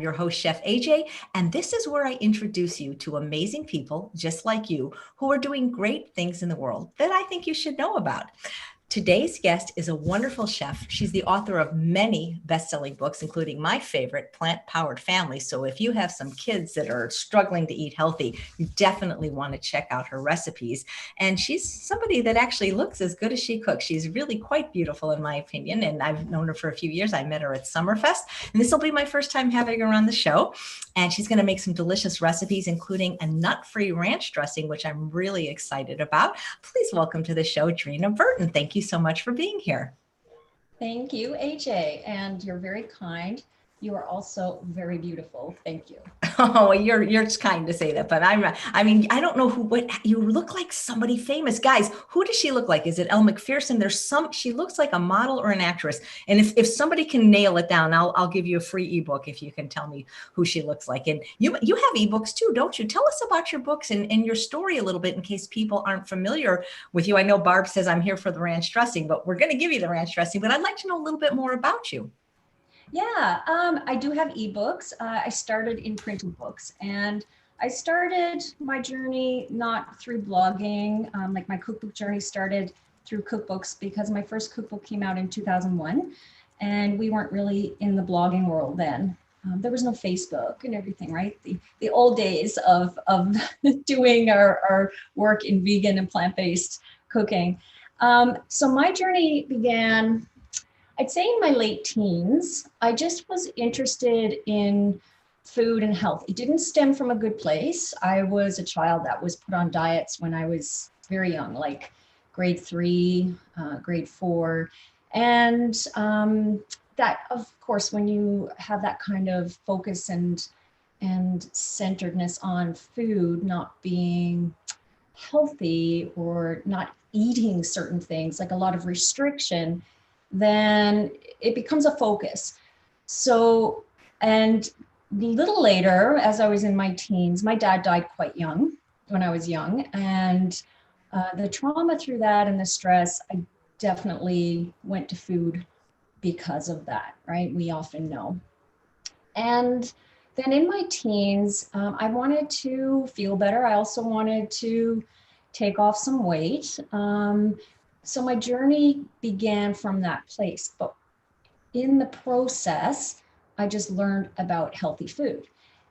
Your host, Chef AJ, and this is where I introduce you to amazing people just like you who are doing great things in the world that I think you should know about. Today's guest is a wonderful chef. She's the author of many best-selling books, including my favorite, Plant-Powered Family. So if you have some kids that are struggling to eat healthy, you definitely want to check out her recipes. And she's somebody that actually looks as good as she cooks. She's really quite beautiful, in my opinion. And I've known her for a few years. I met her at Summerfest, and this will be my first time having her on the show. And she's going to make some delicious recipes, including a nut-free ranch dressing, which I'm really excited about. Please welcome to the show, Dreena Burton. Thank you so much for being here. Thank you, AJ, and you're very kind. You are also very beautiful. Thank you. Oh, you're kind to say that, but I don't know what you look like, somebody famous. Guys, who does she look like? Is it Elle Macpherson? She looks like a model or an actress. And if somebody can nail it down, I'll give you a free ebook if you can tell me who she looks like. And you have ebooks too, don't you? Tell us about your books and your story a little bit in case people aren't familiar with you. I know Barb says I'm here for the ranch dressing, but we're going to give you the ranch dressing, but I'd like to know a little bit more about you. Yeah, I do have ebooks. I started in printed books, and I started my journey not through blogging. Like my cookbook journey started through cookbooks because my first cookbook came out in 2001, and we weren't really in the blogging world then. There was no Facebook and everything, right? The old days of doing our work in vegan and plant-based cooking. So my journey began, I'd say, in my late teens. I just was interested in food and health. It didn't stem from a good place. I was a child that was put on diets when I was very young, like grade 3, grade 4. And that, of course, when you have that kind of focus and centeredness on food not being healthy or not eating certain things, like a lot of restriction, then it becomes a focus. So, and a little later, as I was in my teens, my dad died quite young when I was young. And the trauma through that and the stress, I definitely went to food because of that, right? We often know. And then in my teens, I wanted to feel better. I also wanted to take off some weight. So my journey began from that place. But in the process, I just learned about healthy food.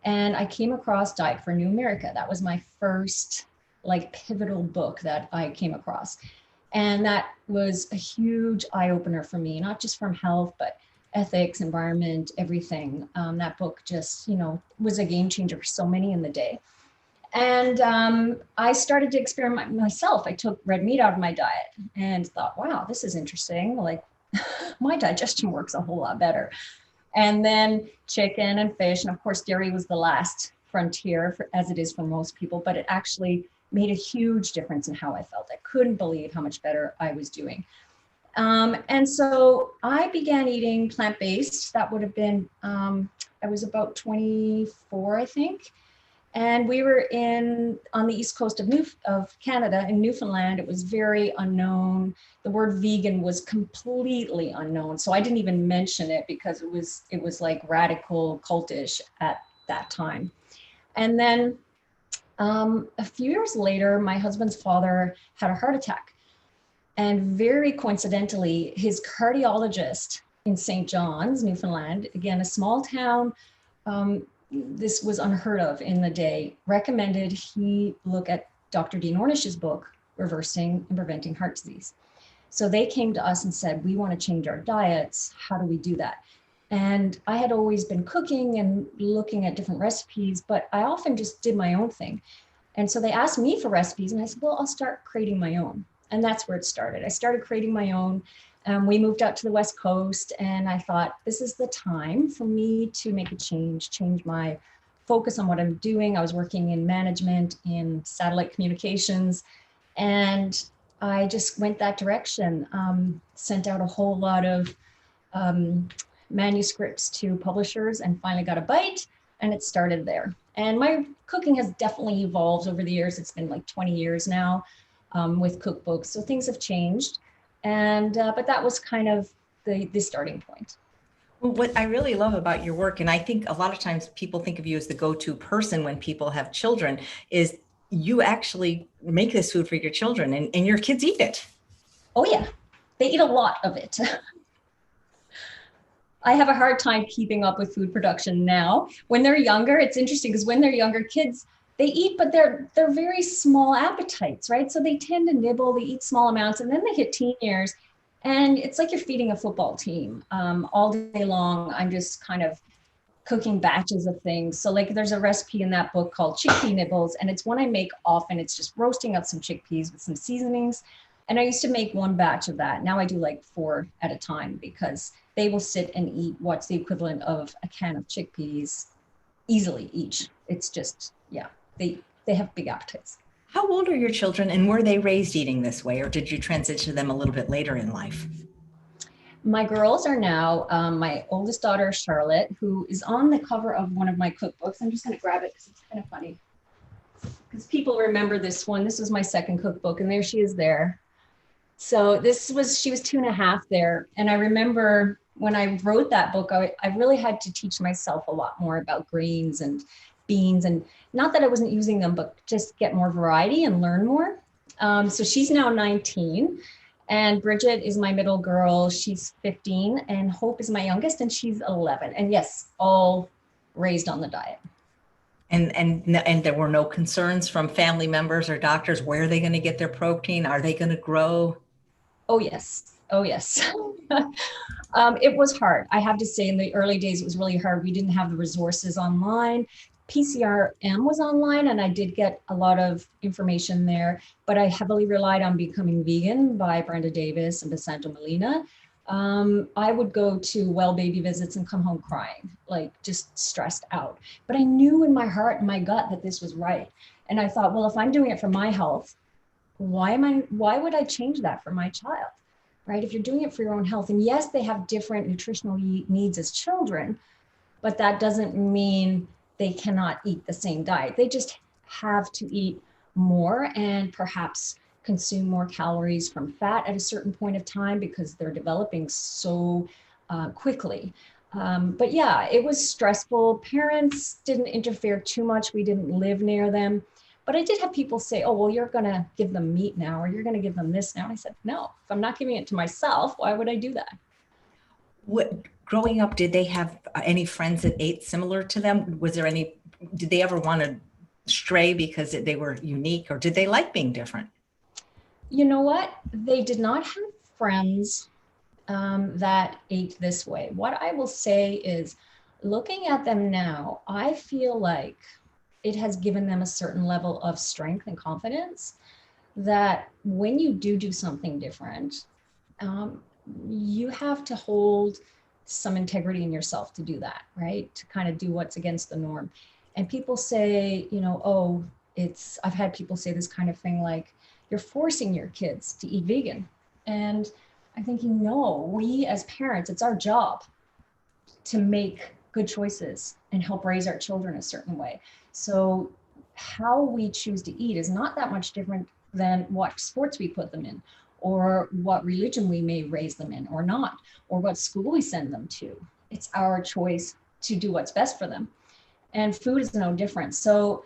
And I came across Diet for New America. That was my first pivotal book that I came across. And that was a huge eye opener for me, not just from health, but ethics, environment, everything. That book just, was a game changer for so many in the day. And I started to experiment myself. I took red meat out of my diet and thought, wow, this is interesting. Like my digestion works a whole lot better. And then chicken and fish. And of course, dairy was the last frontier, as it is for most people, but it actually made a huge difference in how I felt. I couldn't believe how much better I was doing. And so I began eating plant-based. That would have been, I was about 24, I think. And we were on the east coast of Canada, in Newfoundland. It was very unknown. The word vegan was completely unknown. So I didn't even mention it because it was like radical cultish at that time. And then a few years later, my husband's father had a heart attack. And very coincidentally, his cardiologist in St. John's, Newfoundland, again, a small town, this was unheard of in the day, recommended he look at Dr. Dean Ornish's book, Reversing and Preventing Heart Disease. So they came to us and said, we want to change our diets. How do we do that? And I had always been cooking and looking at different recipes, but I often just did my own thing. And so they asked me for recipes and I said, well, I'll start creating my own. And that's where it started. I started creating my own. We moved out to the West Coast and I thought, this is the time for me to make a change my focus on what I'm doing. I was working in management, in satellite communications, and I just went that direction. Sent out a whole lot of manuscripts to publishers and finally got a bite, and it started there. And my cooking has definitely evolved over the years. It's been like 20 years now with cookbooks, so things have changed. And but that was kind of the starting point. Well, what I really love about your work, and I think a lot of times people think of you as the go-to person when people have children, is you actually make this food for your children and your kids eat it. Oh yeah, they eat a lot of it. I have a hard time keeping up with food production now. When they're younger, it's interesting because when they're younger kids, they eat, but they're very small appetites, right? So they tend to nibble, they eat small amounts, and then they hit teen years, and it's like you're feeding a football team all day long. I'm just kind of cooking batches of things. So like there's a recipe in that book called chickpea nibbles, and it's one I make often. It's just roasting up some chickpeas with some seasonings. And I used to make one batch of that. Now I do like 4 at a time because they will sit and eat what's the equivalent of a can of chickpeas easily each. It's just, yeah, they have big appetites. How old are your children and were they raised eating this way, or did you transition them a little bit later in life? My girls are now, my oldest daughter, Charlotte, who is on the cover of one of my cookbooks. I'm just going to grab it because it's kind of funny. Because people remember this one. This was my second cookbook, and there she is there. So she was 2.5 there. And I remember when I wrote that book, I really had to teach myself a lot more about grains and beans, and not that I wasn't using them, but just get more variety and learn more. So she's now 19. And Bridget is my middle girl. She's 15. And Hope is my youngest, and she's 11. And yes, all raised on the diet. And there were no concerns from family members or doctors. Where are they going to get their protein? Are they going to grow? Oh, yes. Oh, yes. It was hard. I have to say, in the early days, it was really hard. We didn't have the resources online. PCRM was online, and I did get a lot of information there, but I heavily relied on Becoming Vegan by Brenda Davis and Basanto Molina. I would go to well baby visits and come home crying, like just stressed out. But I knew in my heart and my gut that this was right. And I thought, well, if I'm doing it for my health, why would I change that for my child? Right? If you're doing it for your own health, and yes, they have different nutritional needs as children, but that doesn't mean they cannot eat the same diet. They just have to eat more and perhaps consume more calories from fat at a certain point of time because they're developing so quickly. But yeah, it was stressful. Parents didn't interfere too much. We didn't live near them. But I did have people say, oh, well, you're going to give them meat now, or you're going to give them this now. And I said, no, if I'm not giving it to myself, why would I do that? Growing up, did they have any friends that ate similar to them? Did they ever want to stray because they were unique, or did they like being different? You know what? They did not have friends that ate this way. What I will say is, looking at them now, I feel like it has given them a certain level of strength and confidence that when you do something different, you have to hold some integrity in yourself to do that, right? To kind of do what's against the norm. And people say, oh, I've had people say this kind of thing like, you're forcing your kids to eat vegan. And I'm thinking, no, we as parents, it's our job to make good choices and help raise our children a certain way. So how we choose to eat is not that much different than what sports we put them in, or what religion we may raise them in or not, or what school we send them to. It's our choice to do what's best for them. And food is no different. So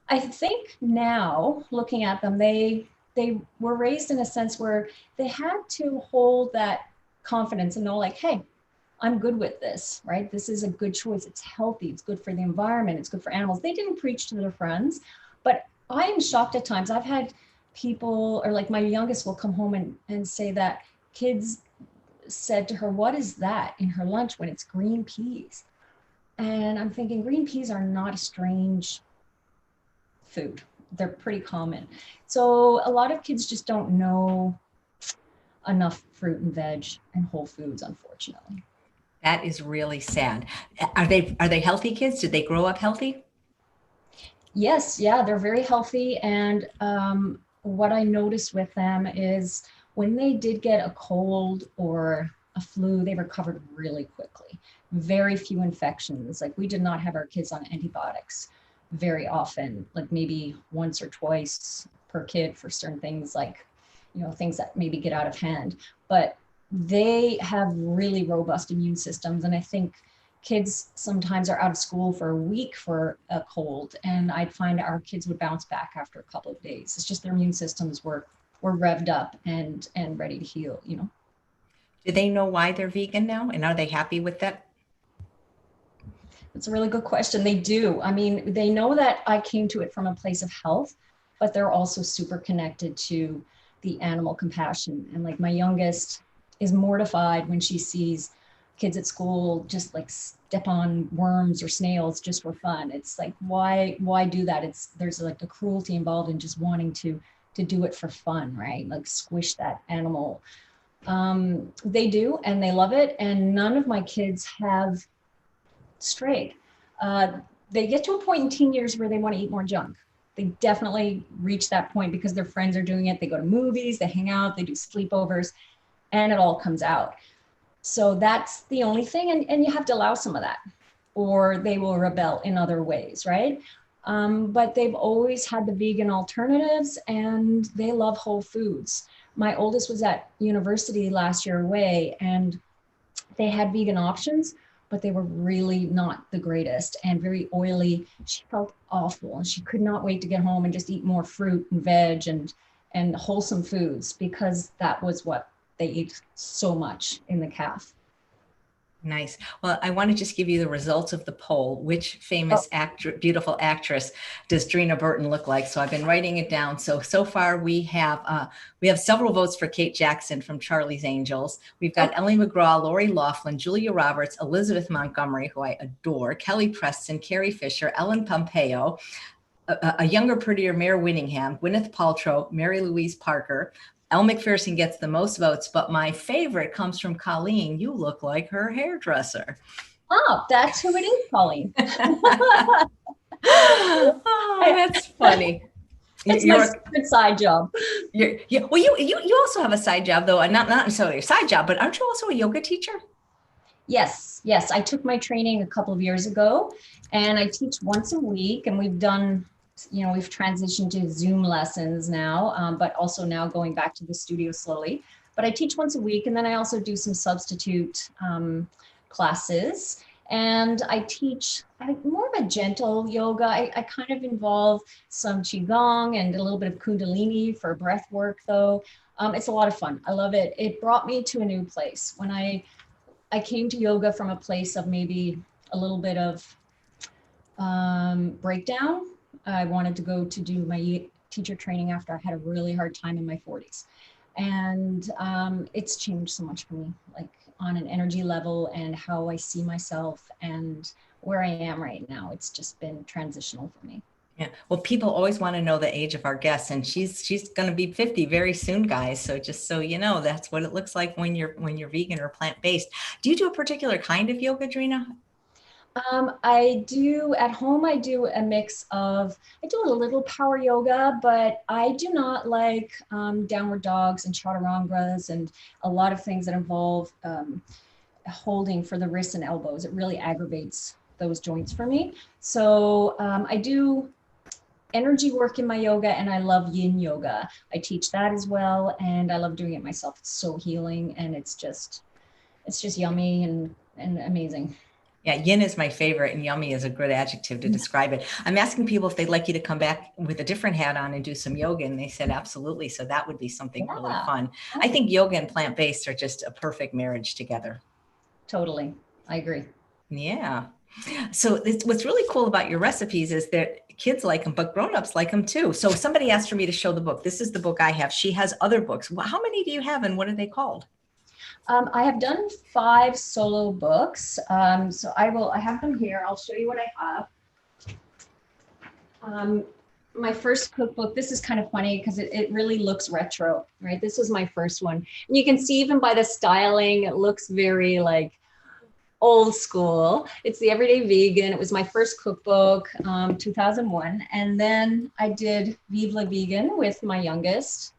I think now, looking at them, they were raised in a sense where they had to hold that confidence and know, like, hey, I'm good with this, right? This is a good choice. It's healthy. It's good for the environment. It's good for animals. They didn't preach to their friends, but I am shocked at times. I've had people, or like my youngest will come home and say that kids said to her, what is that in her lunch when it's green peas? And I'm thinking, green peas are not a strange food. They're pretty common. So a lot of kids just don't know enough fruit and veg and whole foods, unfortunately. That is really sad. Are they healthy kids? Did they grow up healthy? Yes, yeah, they're very healthy. And what I noticed with them is when they did get a cold or a flu, they recovered really quickly. Very few infections. Like, we did not have our kids on antibiotics very often, like maybe once or twice per kid for certain things, like, things that maybe get out of hand. But they have really robust immune systems. And I think kids sometimes are out of school for a week for a cold, and I'd find our kids would bounce back after a couple of days. It's just their immune systems were revved up and ready to heal, you know. Do they know why they're vegan now? And are they happy with that? It's a really good question. They do. I mean, they know that I came to it from a place of health, but they're also super connected to the animal compassion. And like my youngest is mortified when she sees kids at school just like step on worms or snails just for fun. It's like, why do that? There's like a cruelty involved in just wanting to do it for fun, right? Like squish that animal. They do, and they love it. And none of my kids have straight. Uh, they get to a point in teen years where they want to eat more junk. They definitely reach that point because their friends are doing it. They go to movies, they hang out, they do sleepovers, and it all comes out. So that's the only thing. And you have to allow some of that, or they will rebel in other ways, right? But they've always had the vegan alternatives and they love whole foods. My oldest was at university last year away, and they had vegan options, but they were really not the greatest and very oily. She felt awful and she could not wait to get home and just eat more fruit and veg and wholesome foods, because that was what they ate so much in the calf. Nice. Well, I want to just give you the results of the poll. Which Oh, famous actor, beautiful actress does Dreena Burton look like? So I've been writing it down. So far we have several votes for Kate Jackson from Charlie's Angels. We've got okay. Ellie McGraw, Lori Loughlin, Julia Roberts, Elizabeth Montgomery, who I adore, Kelly Preston, Carrie Fisher, Ellen Pompeo, a younger, prettier Mare Winningham, Gwyneth Paltrow, Mary Louise Parker. Elle McPherson gets the most votes, but my favorite comes from Colleen. You look like her hairdresser. Oh, that's who it is, Colleen. Oh, that's funny. It's my You're, secret side job. yeah. Well, you also have a side job though, and not necessarily a side job, but aren't you also a yoga teacher? Yes. I took my training a couple of years ago, and I teach once a week. And we've transitioned to Zoom lessons now, but also now going back to the studio slowly. But I teach once a week, and then I also do some substitute classes. And I teach more of a gentle yoga. I kind of involve some qigong and a little bit of kundalini for breath work, though. It's a lot of fun. I love it. It brought me to a new place. When I came to yoga from a place of maybe a little bit of breakdown. I wanted to go to do my teacher training after I had a really hard time in my 40s. And it's changed so much for me, like on an energy level and how I see myself and where I am right now. It's just been transitional for me. Yeah. Well, people always want to know the age of our guest, and she's going to be 50 very soon, guys. So just so you know, that's what it looks like when you're vegan or plant-based. Do you do a particular kind of yoga, Dreena? I do at home, I do a mix of, I do a little power yoga, but I do not like downward dogs and chaturangas and a lot of things that involve holding for the wrists and elbows. It really aggravates those joints for me. So I do energy work in my yoga, and I love yin yoga. I teach that as well, and I love doing it myself. It's so healing, and it's just yummy and amazing. Yeah, yin is my favorite, and yummy is a good adjective to describe it. I'm asking people if they'd like you to come back with a different hat on and do some yoga, and they said absolutely. So that would be something really Yeah, fun. I think yoga and plant-based are just a perfect marriage together. totally. I agree. Yeah. So what's really cool about your recipes is that kids like them, but grown-ups like them too. So somebody asked for me to show the book. This is the book I have. She has other books. How many do you have, and what are they called? I have done 5 solo books. So I have them here. I'll show you what I have. Um, my first cookbook, this is kind of funny because it really looks retro, right? This was my first one. And you can see even by the styling, it looks very like old school. It's the Everyday Vegan. It was my first cookbook, 2001. And then I did Vive la Vegan with my youngest,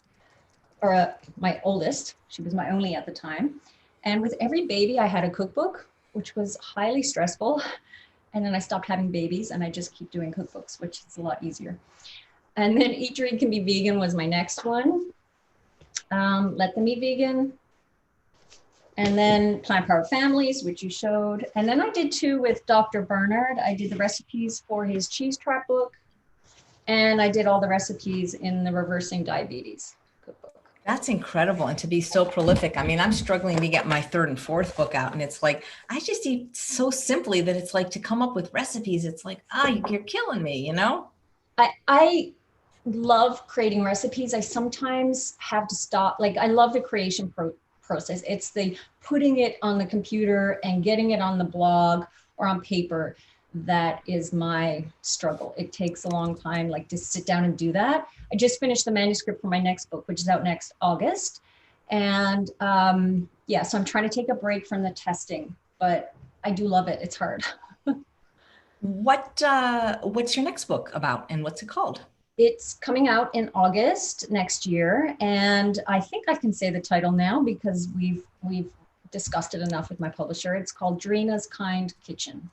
or my oldest. She was my only at the time. And with every baby, I had a cookbook, which was highly stressful. And then I stopped having babies and I just keep doing cookbooks, which is a lot easier. And then Eat, Drink, and Be Vegan was my next one. Let Them Eat Vegan. And then Plant Powered Families, which you showed. And then I did 2 with Dr. Bernard. I did the recipes for his cheese trap book. And I did all the recipes in the Reversing Diabetes cookbook. That's incredible. And to be so prolific. I mean, I'm struggling to get my 3rd and 4th book out. And it's like, I just eat so simply that it's like to come up with recipes. It's like, you're killing me, you know? I love creating recipes. I sometimes have to stop. Like, I love the creation process. It's the putting it on the computer and getting it on the blog or on paper. That is my struggle. It takes a long time, like, to sit down and do that. I just finished the manuscript for my next book, which is out next August. And yeah, so I'm trying to take a break from the testing, but I do love it. It's hard. What's your next book about and what's it called? It's coming out in August next year. And I think I can say the title now because we've discussed it enough with my publisher. It's called Dreena's Kind Kitchen.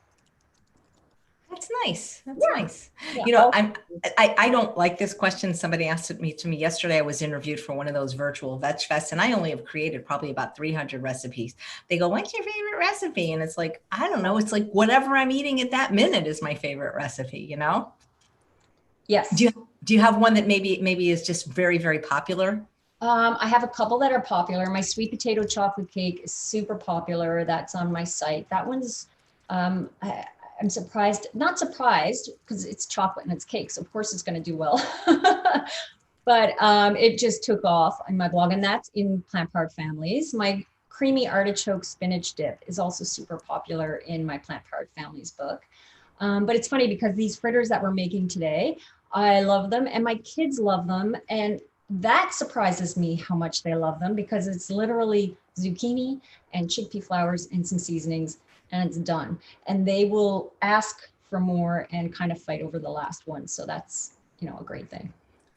That's nice. That's nice. Yeah. You know, I don't like this question. Somebody asked it to me yesterday. I was interviewed for one of those virtual veg fests, and I only have created probably about 300 recipes. They go, "What's your favorite recipe?" And it's like, I don't know. It's like whatever I'm eating at that minute is my favorite recipe. You know? Yes. Do you have one that maybe is just very, very popular? I have a couple that are popular. My sweet potato chocolate cake is super popular. That's on my site. That one's, I'm surprised, not surprised, because it's chocolate and it's cake, so of course it's going to do well. But it just took off on my blog, and that's in Plant Powered Families. My creamy artichoke spinach dip is also super popular in my Plant Powered Families book. But it's funny because these fritters that we're making today, I love them and my kids love them. And that surprises me how much they love them because it's literally zucchini and chickpea flowers and some seasonings and it's done. And they will ask for more and kind of fight over the last one. So that's, a great thing.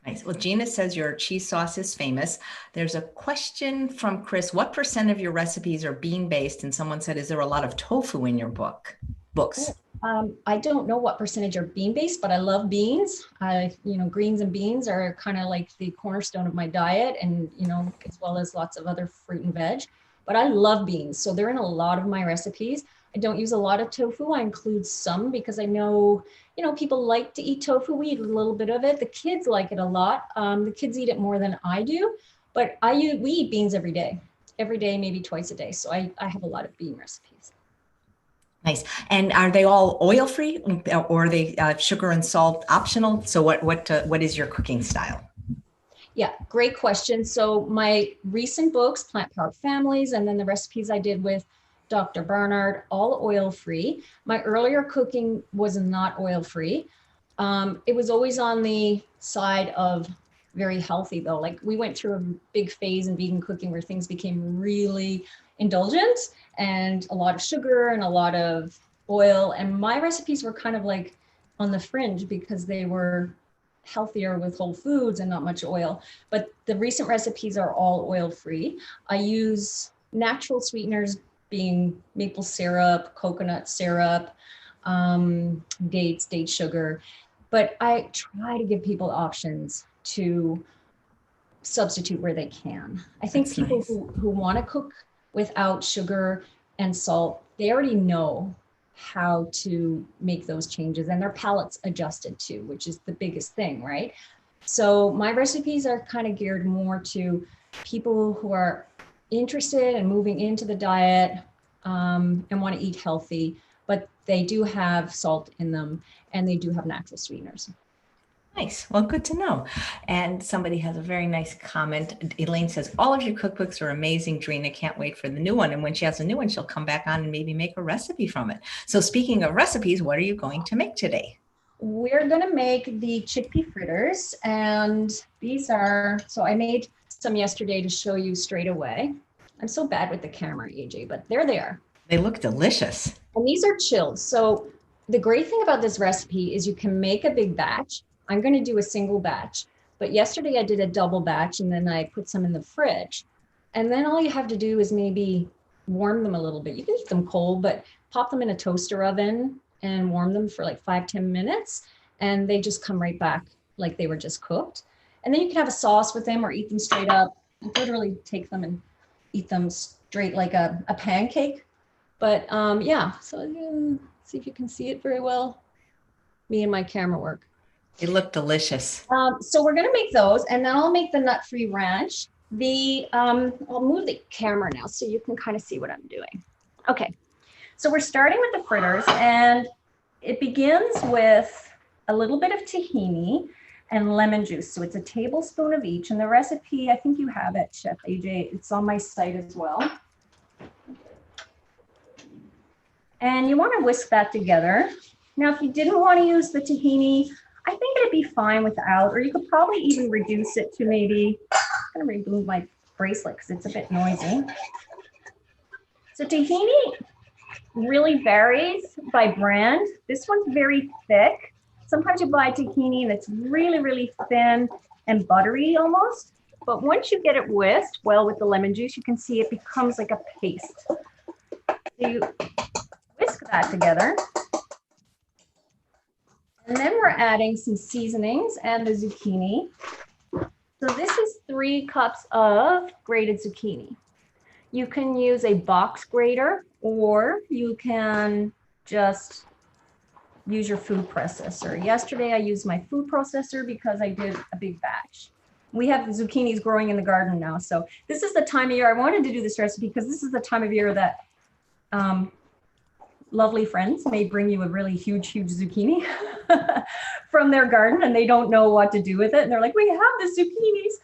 Nice. Well, Gina says your cheese sauce is famous. There's a question from Chris. What % of your recipes are bean-based? And someone said, is there a lot of tofu in your books? I don't know what percentage are bean-based, but I love beans. Greens and beans are kind of like the cornerstone of my diet and, as well as lots of other fruit and veg. But I love beans. So they're in a lot of my recipes. I don't use a lot of tofu. I include some because I know, people like to eat tofu. We eat a little bit of it. The kids like it a lot. The kids eat it more than I do, but we eat beans every day, maybe twice a day. So I have a lot of bean recipes. Nice. And are they all oil-free or are they sugar and salt optional? So what is your cooking style? Yeah, great question. So my recent books, Plant Powered Families, and then the recipes I did with Dr. Bernard, all oil-free. My earlier cooking was not oil-free. It was always on the side of very healthy though. Like we went through a big phase in vegan cooking where things became really indulgent and a lot of sugar and a lot of oil. And my recipes were kind of like on the fringe because they were healthier with whole foods and not much oil. But the recent recipes are all oil-free. I use natural sweeteners being maple syrup, coconut syrup, date sugar. But I try to give people options to substitute where they can. I think That's people nice. who want to cook without sugar and salt, they already know how to make those changes and their palate's adjusted to, which is the biggest thing, right? So my recipes are kind of geared more to people who are interested in moving into the diet and want to eat healthy, but they do have salt in them and they do have natural sweeteners. Nice. Well, good to know. And somebody has a very nice comment. Elaine says, all of your cookbooks are amazing, Dreena. Can't wait for the new one. And when she has a new one, she'll come back on and maybe make a recipe from it. So speaking of recipes, what are you going to make today? We're going to make the chickpea fritters. And these are, so I made some yesterday to show you straight away. I'm so bad with the camera, AJ, but there they are. They look delicious. And these are chilled. So the great thing about this recipe is you can make a big batch. I'm going to do a single batch, but yesterday I did a double batch and then I put some in the fridge. And then all you have to do is maybe warm them a little bit. You can eat them cold, but pop them in a toaster oven and warm them for like 5-10 minutes. And they just come right back like they were just cooked. And then you can have a sauce with them or eat them straight up. You literally take them and eat them straight like a pancake. But yeah, so see if you can see it very well. Me and my camera work. They look delicious. So we're gonna make those, and then I'll make the nut-free ranch. I'll move the camera now so you can kind of see what I'm doing. Okay, so we're starting with the fritters, and it begins with a little bit of tahini and lemon juice. So it's a tablespoon of each, and the recipe, I think you have it, Chef AJ. It's on my site as well. And you want to whisk that together. Now, if you didn't want to use the tahini, I think it'd be fine without, or you could probably even reduce it to maybe, I'm going to remove my bracelet because it's a bit noisy. So tahini really varies by brand. This one's very thick. Sometimes you buy tahini and it's really, really thin and buttery almost. But once you get it whisked well with the lemon juice, you can see it becomes like a paste. So you whisk that together. And then we're adding some seasonings and the zucchini. So this is 3 cups of grated zucchini. You can use a box grater, or you can just use your food processor. Yesterday, I used my food processor because I did a big batch. We have zucchinis growing in the garden now. So this is the time of year I wanted to do this recipe because this is the time of year that lovely friends may bring you a really huge zucchini from their garden, and they don't know what to do with it. And they're like, we have the zucchinis,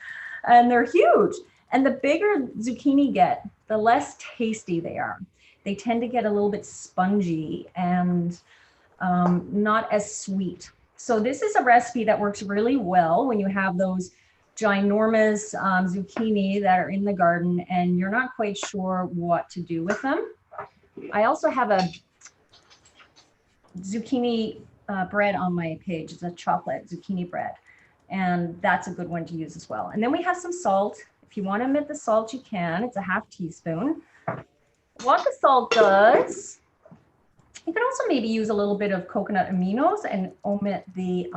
and they're huge. And the bigger zucchini get, the less tasty they are. They tend to get a little bit spongy and not as sweet. So this is a recipe that works really well when you have those ginormous zucchini that are in the garden and you're not quite sure what to do with them. I also have a zucchini bread on my page. It's a chocolate zucchini bread, and that's a good one to use as well. And then we have some salt. If you want to omit the salt, you can. It's a ½ teaspoon. What the salt does, you can also maybe use a little bit of coconut aminos and omit the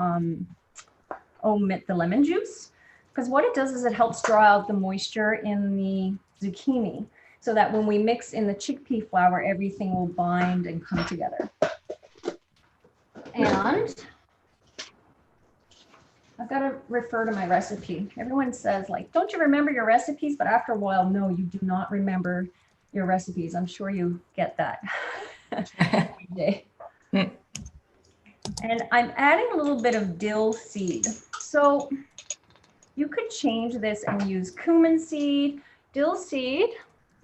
lemon juice, because what it does is it helps draw out the moisture in the zucchini so that when we mix in the chickpea flour, everything will bind and come together. And I've got to refer to my recipe. Everyone says, like, don't you remember your recipes? But after a while, no, you do not remember your recipes. I'm sure you get that. And I'm adding a little bit of dill seed. So you could change this and use cumin seed, dill seed.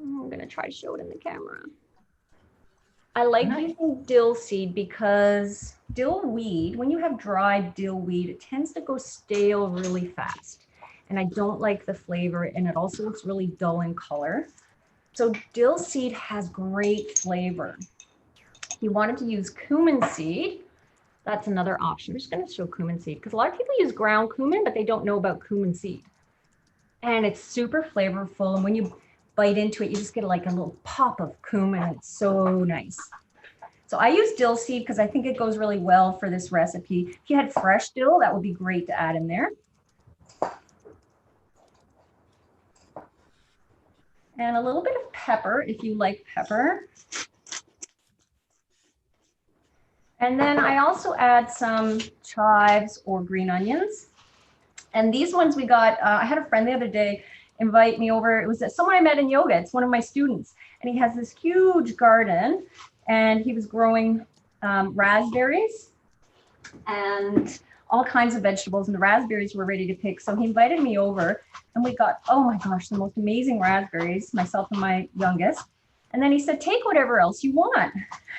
I'm going to try to show it in the camera. I like using dill seed because dill weed, when you have dried dill weed, it tends to go stale really fast. And I don't like the flavor, and it also looks really dull in color. So dill seed has great flavor. If you wanted to use cumin seed, that's another option. I'm just going to show cumin seed because a lot of people use ground cumin, but they don't know about cumin seed. And it's super flavorful. And when you bite into it, you just get like a little pop of cumin. It's so nice. So I use dill seed because I think it goes really well for this recipe. If you had fresh dill, that would be great to add in there. And a little bit of pepper if you like pepper. And then I also add some chives or green onions. And these ones we got, I had a friend the other day invite me over. It was someone I met in yoga. It's one of my students. And he has this huge garden and he was growing raspberries and all kinds of vegetables, and the raspberries were ready to pick. So he invited me over and we got, oh my gosh, the most amazing raspberries, myself and my youngest. And then he said, take whatever else you want.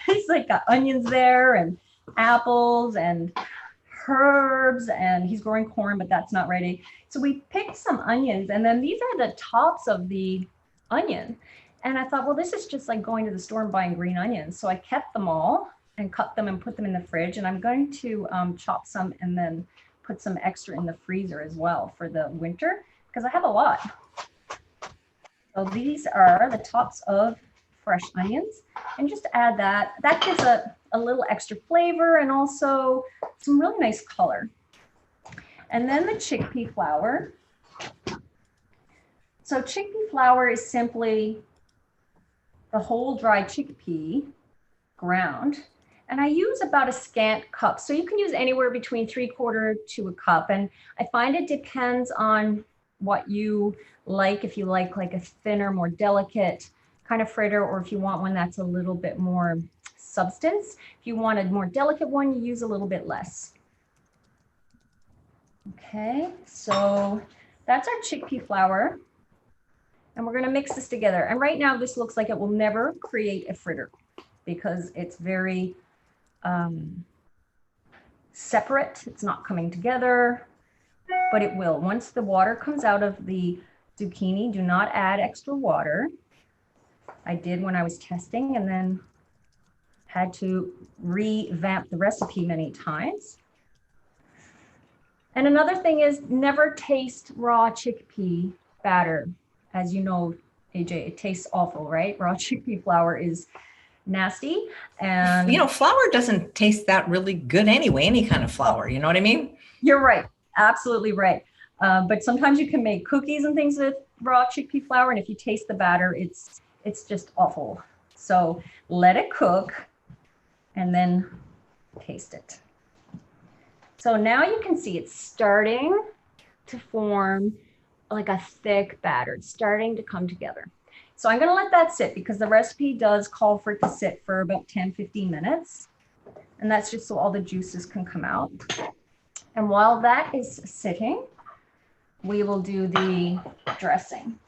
He's like got onions there and apples and herbs, and he's growing corn, but that's not ready. So we picked some onions, and then these are the tops of the onion. And I thought, well, this is just like going to the store and buying green onions. So I kept them all and cut them and put them in the fridge. And I'm going to chop some and then put some extra in the freezer as well for the winter, because I have a lot. So these are the tops of fresh onions, and just add that. That gives a little extra flavor and also some really nice color. And then the chickpea flour. So chickpea flour is simply the whole dry chickpea ground. And I use about a scant cup. So you can use anywhere between 3/4 to a cup. And I find it depends on what you like. If you like a thinner, more delicate kind of fritter, or if you want one that's a little bit more substance. If you want a more delicate one, you use a little bit less. Okay, so that's our chickpea flour. And we're gonna mix this together. And right now this looks like it will never create a fritter because it's very separate. It's not coming together, but it will. Once the water comes out of the zucchini, do not add extra water. I did when I was testing and then had to revamp the recipe many times. And another thing is never taste raw chickpea batter. As you know, AJ, it tastes awful, right? Raw chickpea flour is nasty. And you know, flour doesn't taste that really good anyway, any kind of flour, you know what I mean? You're right, absolutely right. But sometimes you can make cookies and things with raw chickpea flour, and if you taste the batter, it's just awful. So let it cook and then taste it. So now you can see it's starting to form like a thick batter. It's starting to come together. So I'm going to let that sit because the recipe does call for it to sit for about 10-15 minutes. And that's just so all the juices can come out. And while that is sitting, we will do the dressing.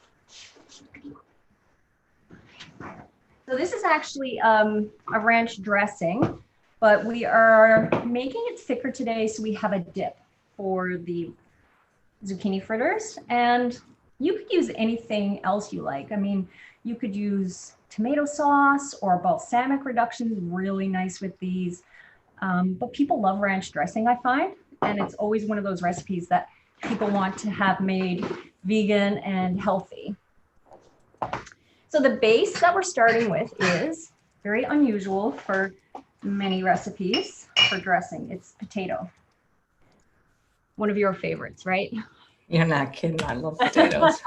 So this is actually a ranch dressing, but we are making it thicker today so we have a dip for the zucchini fritters. And you could use anything else you like. I mean, you could use tomato sauce or balsamic reduction is really nice with these. But people love ranch dressing, I find. And it's always one of those recipes that people want to have made vegan and healthy. So the base that we're starting with is very unusual for many recipes for dressing. It's potato. One of your favorites, right? You're not kidding. I love potatoes.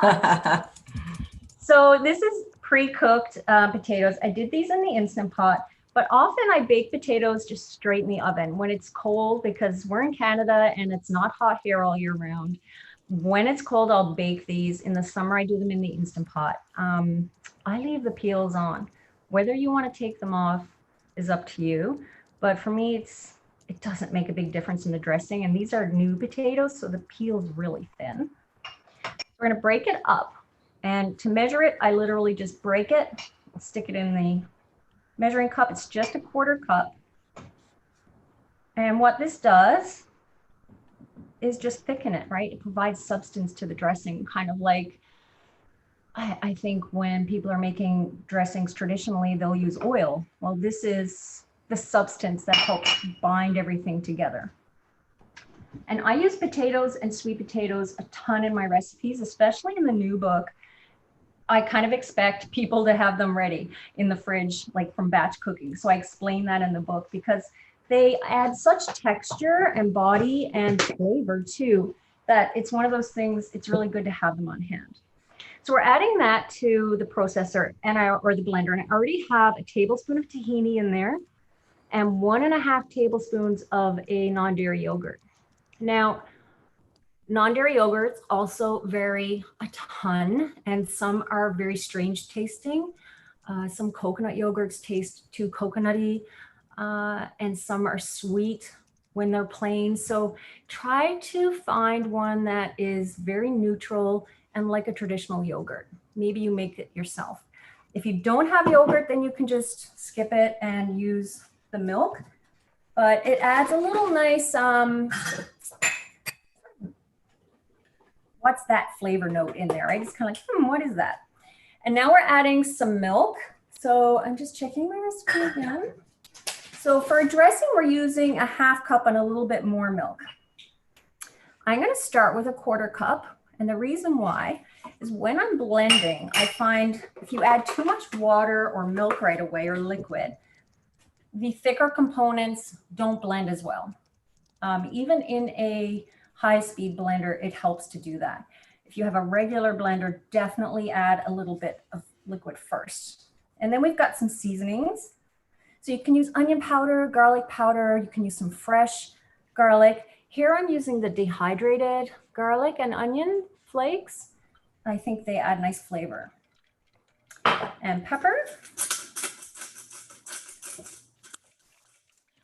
So this is pre-cooked potatoes. I did these in the Instant Pot, but often I bake potatoes just straight in the oven when it's cold because we're in Canada and it's not hot here all year round. When it's cold, I'll bake these. In the summer, I do them in the Instant Pot. I leave the peels on. Whether you want to take them off is up to you. But for me, it doesn't make a big difference in the dressing. And these are new potatoes, so the peel's really thin. We're going to break it up. And to measure it, I literally just break it, stick it in the measuring cup. It's just a 1/4 cup. And what this does is just thicken it, right? It provides substance to the dressing, kind of like, I think when people are making dressings traditionally, they'll use oil. Well, this is the substance that helps bind everything together. And I use potatoes and sweet potatoes a ton in my recipes, especially in the new book. I kind of expect people to have them ready in the fridge, like from batch cooking. So I explain that in the book because they add such texture and body and flavor too, that it's one of those things, it's really good to have them on hand. So we're adding that to the processor or the blender, and I already have a tablespoon of tahini in there and 1.5 tablespoons of a non-dairy yogurt. Now, non-dairy yogurts also vary a ton, and some are very strange tasting. Some coconut yogurts taste too coconutty, and some are sweet when they're plain. So try to find one that is very neutral and like a traditional yogurt. Maybe you make it yourself. If you don't have yogurt, then you can just skip it and use the milk. But it adds a little nice, what's that flavor note in there, right? It's kind of like, what is that? And now we're adding some milk. So I'm just checking my recipe again. So for a dressing, we're using a 1/2 cup and a little bit more milk. I'm going to start with a 1/4 cup. And the reason why is when I'm blending, I find if you add too much water or milk right away or liquid, the thicker components don't blend as well. Even in a high-speed blender, it helps to do that. If you have a regular blender, definitely add a little bit of liquid first. And then we've got some seasonings. So you can use onion powder, garlic powder. You can use some fresh garlic. Here I'm using the dehydrated garlic and onion flakes. I think they add nice flavor. And pepper.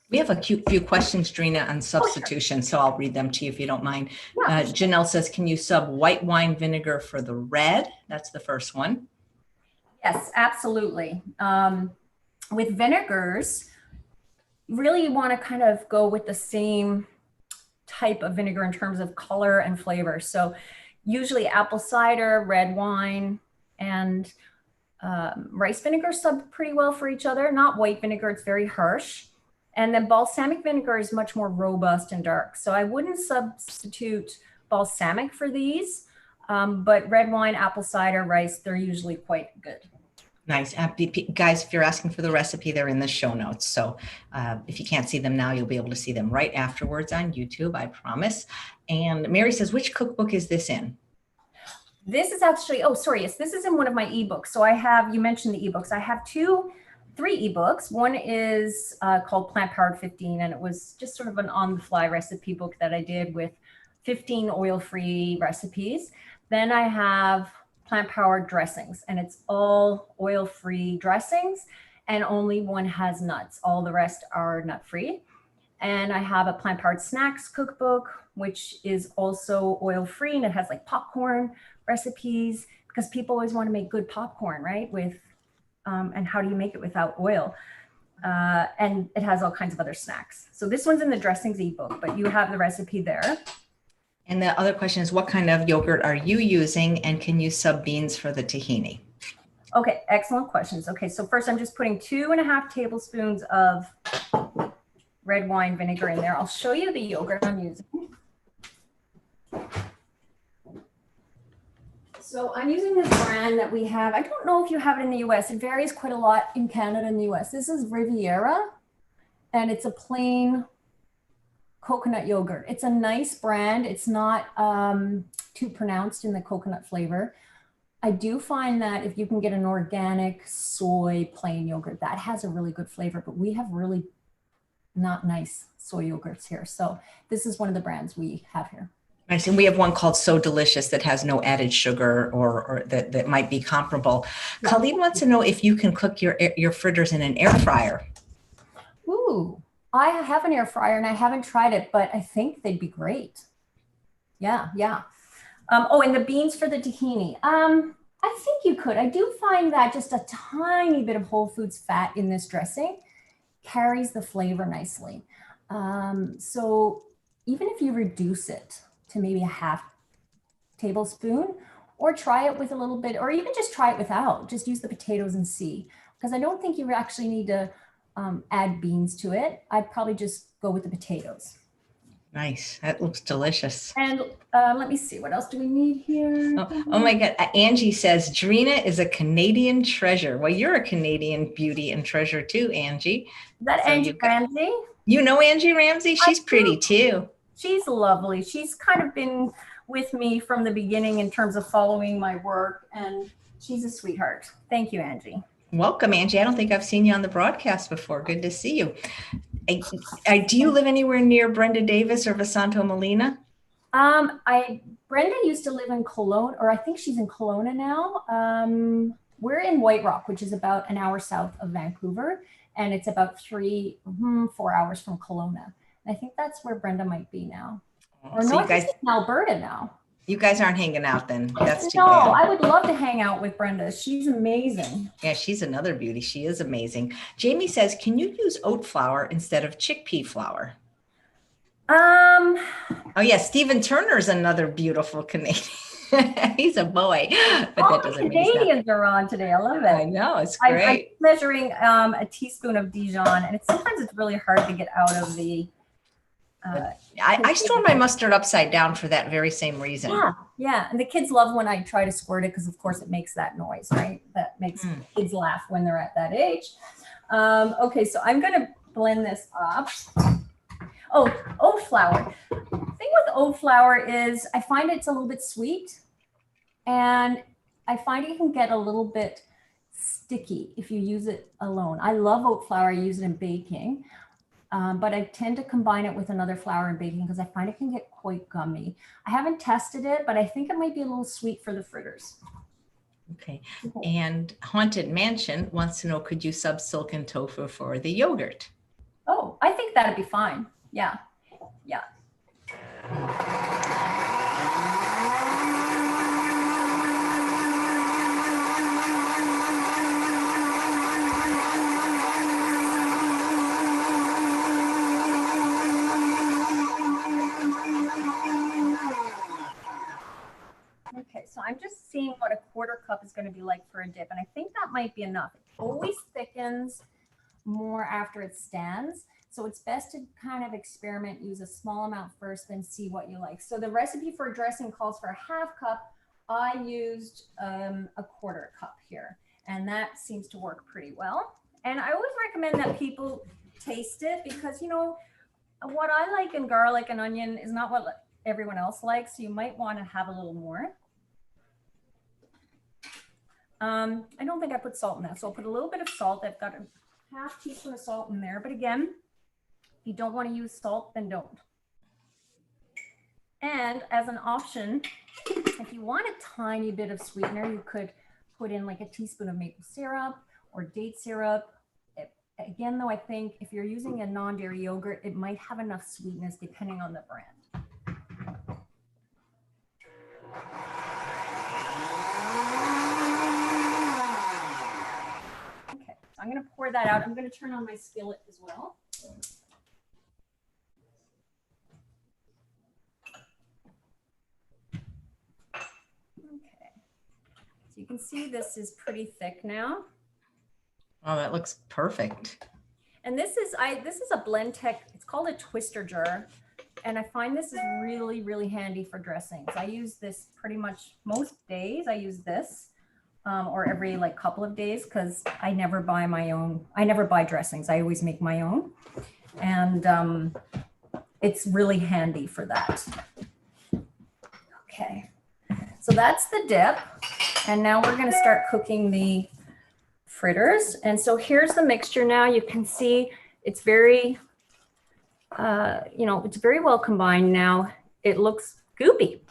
We have a few questions, Dreena, on substitution, so I'll read them to you if you don't mind. Yeah. Janelle says, can you sub white wine vinegar for the red? That's the first one. Yes, absolutely. With vinegars, really you want to kind of go with the same type of vinegar in terms of color and flavor. So usually apple cider, red wine, and rice vinegar sub pretty well for each other. Not white vinegar, it's very harsh. And then balsamic vinegar is much more robust and dark. So I wouldn't substitute balsamic for these, but red wine, apple cider, rice, they're usually quite good. Nice. Guys, if you're asking for the recipe, they're in the show notes. So if you can't see them now, you'll be able to see them right afterwards on YouTube, I promise. And Mary says, which cookbook is this in? This is actually, oh, sorry. Yes, this is in one of my ebooks. So I have, you mentioned the ebooks. I have three ebooks. One is called Plant Powered 15, and it was just sort of an on-the-fly recipe book that I did with 15 oil-free recipes. Then I have Plant Powered Dressings, and it's all oil-free dressings, and only one has nuts. All the rest are nut-free. And I have a Plant Powered Snacks cookbook, which is also oil-free, and it has like popcorn recipes, because people always want to make good popcorn, right? With and how do you make it without oil? And it has all kinds of other snacks. So this one's in the dressings ebook, but you have the recipe there. And the other question is, what kind of yogurt are you using, and can you sub beans for the tahini? Okay, excellent questions. Okay, so first I'm just putting 2.5 tablespoons of red wine vinegar in there. I'll show you the yogurt I'm using. So I'm using this brand that we have. I don't know if you have it in the US. It varies quite a lot in Canada and the US. This is Riviera, and it's a plain coconut yogurt. It's a nice brand. It's not too pronounced in the coconut flavor. I do find that if you can get an organic soy plain yogurt, that has a really good flavor, but we have really not nice soy yogurts here. So this is one of the brands we have here. Nice. And we have one called So Delicious that has no added sugar, or that might be comparable. Yeah. Colleen wants to know if you can cook your fritters in an air fryer. Ooh, I have an air fryer and I haven't tried it, but I think they'd be great. Yeah. Oh, and the beans for the tahini. I think you could. I do find that just a tiny bit of whole foods fat in this dressing carries the flavor nicely. So even if you reduce it to maybe a half tablespoon, or try it with a little bit, or even just try it without, just use the potatoes and see. Because I don't think you actually need to add beans to it. I'd probably just go with the potatoes. Nice. That looks delicious. And let me see, what else do we need here? Oh my God. Angie says, Dreena is a Canadian treasure. Well, you're a Canadian beauty and treasure too, Angie. Is that Angie Ramsey? You know Angie Ramsey? She's pretty too. She's lovely. She's kind of been with me from the beginning in terms of following my work, and she's a sweetheart. Thank you, Angie. Welcome, Angie. I don't think I've seen you on the broadcast before. Good to see you. Do you live anywhere near Brenda Davis or Vasanto Molina? Brenda used to live in Kelowna, or I think she's in Kelowna now. We're in White Rock, which is about an hour south of Vancouver, and it's about 4 hours from Kelowna. I think that's where Brenda might be now. Or so in Alberta now. You guys aren't hanging out then. That's too bad. No, I would love to hang out with Brenda. She's amazing. Yeah, she's another beauty. She is amazing. Jamie says, can you use oat flour instead of chickpea flour? Oh yeah, Stephen Turner's another beautiful Canadian. He's a boy. But that doesn't Canadians are on today. I love it. I know, it's great. I'm measuring a teaspoon of Dijon, and sometimes it's really hard to get out of the I store my mustard upside down for that very same reason. Yeah. And the kids love when I try to squirt it, because of course it makes that noise, right? That makes kids laugh when they're at that age. Okay, so I'm going to blend this up. Oh, oat flour. The thing with oat flour is I find it's a little bit sweet, and I find you can get a little bit sticky if you use it alone. I love oat flour. I use it in baking, but I tend to combine it with another flour in baking because I find it can get quite gummy. I haven't tested it, but I think it might be a little sweet for the fritters. Okay. And Haunted Mansion wants to know, could you sub silken tofu for the yogurt? Oh, I think that'd be fine. Yeah. Yeah. Okay, so I'm just seeing what a quarter cup is going to be like for a dip, and I think that might be enough. It always thickens more after it stands, so it's best to kind of experiment, use a small amount first, then see what you like. So the recipe for dressing calls for a half cup. I used a quarter cup here, and that seems to work pretty well. And I always recommend that people taste it because, you know, what I like in garlic and onion is not what everyone else likes, so you might want to have a little more. I don't think I put salt in that, so I'll put a little bit of salt. I've got a half teaspoon of salt in there, but again, if you don't want to use salt, then don't. And as an option, if you want a tiny bit of sweetener, you could put in like a teaspoon of maple syrup or date syrup. Again, though, I think if you're using a non-dairy yogurt, it might have enough sweetness depending on the brand. Okay, so I'm going to pour that out. I'm going to turn on my skillet as well. Okay, so you can see this is pretty thick now. Oh, that looks perfect. And this is a blend tech. It's called a twister jar. And I find this is really, really handy for dressings. I use this pretty much most days. I use this or every like couple of days because I never buy my own. I never buy dressings. I always make my own. And it's really handy for that. Okay, so that's the dip. And now we're going to start cooking the fritters. And so here's the mixture now. You can see it's very, you know, it's very well combined now. It looks goopy,